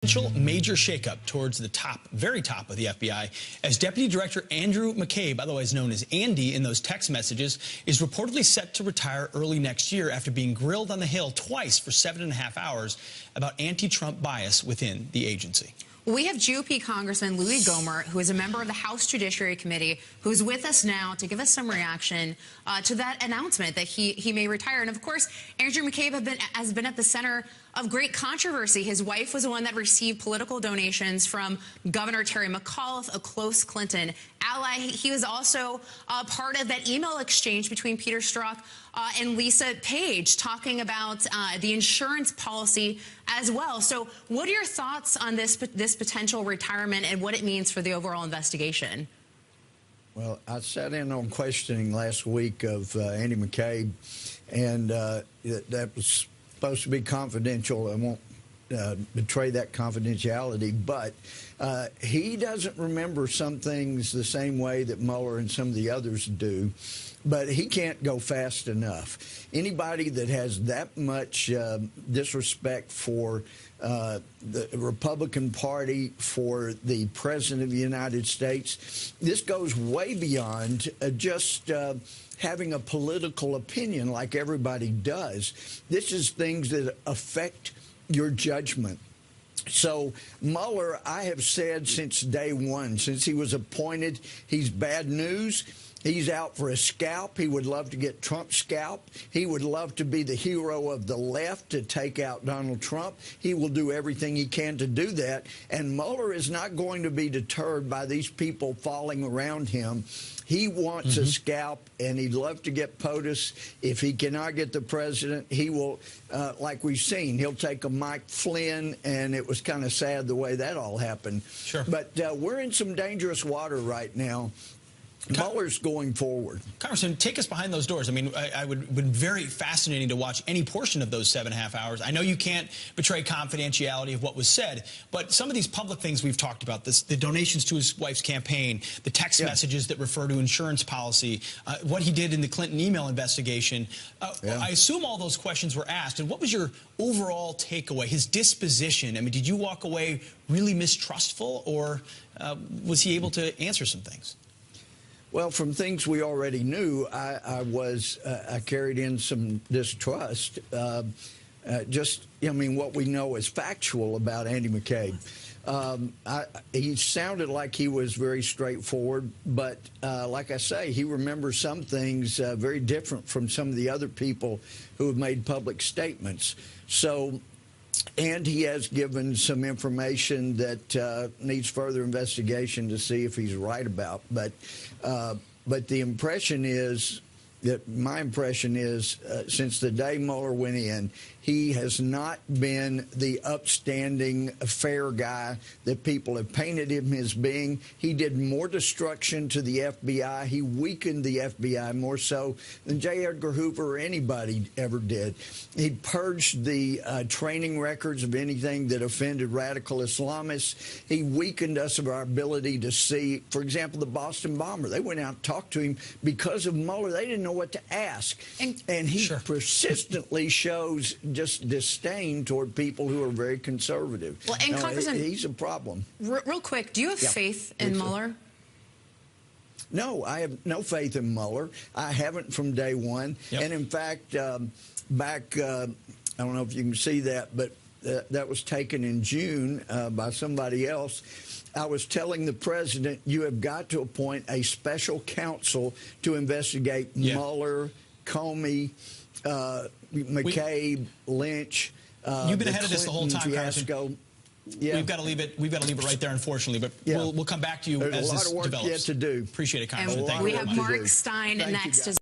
Potential major shakeup towards the very top of the FBI, as Deputy Director Andrew McCabe, otherwise known as Andy in those text messages, is reportedly set to retire early next year after being grilled on the Hill twice for 7.5 hours about anti-Trump bias within the agency. We have GOP Congressman Gohmert, who is a member of the House Judiciary Committee, who's with us now to give us some reaction to that announcement that he may retire. And of course, Andrew McCabe has been at the center of great controversy. His wife was the one that received political donations from Governor Terry McAuliffe, a close Clinton ally. He was also part of that email exchange between Peter Strzok and Lisa Page, talking about the insurance policy as well. So what are your thoughts on this potential retirement and what it means for the overall investigation? Well, I sat in on questioning last week of Andy McCabe, and that was supposed to be confidential. I won't betray that confidentiality, but he doesn't remember some things the same way that Mueller and some of the others do, but he can't go fast enough. Anybody that has that much disrespect for the Republican Party, for the President of the United States, this goes way beyond just having a political opinion like everybody does. This is things that affect your judgment. So Mueller, I have said since day one, since he was appointed, he's bad news. He's out for a scalp. He would love to get Trump's scalp. He would love to be the hero of the left to take out Donald Trump. He will do everything he can to do that. And Mueller is not going to be deterred by these people falling around him. He wants a scalp, and he'd love to get POTUS. If he cannot get the president, he will, like we've seen, he'll take a Mike Flynn, and it was kind of sad the way that all happened. Sure. But we're in some dangerous water right now. Mueller's going forward. Congressman, take us behind those doors. I mean, it would have been very fascinating to watch any portion of those 7.5 hours. I know you can't betray confidentiality of what was said, but some of these public things we've talked about, the donations to his wife's campaign, the text messages that refer to insurance policy, what he did in the Clinton email investigation, I assume all those questions were asked. And what was your overall takeaway, his disposition? I mean, did you walk away really mistrustful, or was he able to answer some things? Well, from things we already knew, I carried in some distrust. I mean, what we know is factual about Andy McCabe. He sounded like he was very straightforward, but like I say, he remembers some things very different from some of the other people who have made public statements. So, and he has given some information that needs further investigation to see if he's right about. But the impression is that my impression is since the day Mueller went in, he has not been the upstanding, fair guy that people have painted him as being. He did more destruction to the FBI. He weakened the FBI more so than J. Edgar Hoover or anybody ever did. He purged the training records of anything that offended radical Islamists. He weakened us of our ability to see, for example, the Boston bomber. They went out and talked to him because of Mueller. They didn't know what to ask. And he persistently shows just disdain toward people who are very conservative. Well, and Congressman, he's a problem. Real quick, do you have faith in Mueller? No, I have no faith in Mueller. I haven't from day one. And in fact, back, I don't know if you can see that, but that was taken in June by somebody else. I was telling the president, you have got to appoint a special counsel to investigate Mueller, Comey, McCabe, Lynch. You've been ahead of this the whole time, Congressman. We've got to leave it. We've got to leave it right there, unfortunately. But we'll come back to you as this develops. There's a lot of work yet to do. Appreciate it, Congressman. Thank you. We have Mark Stein next.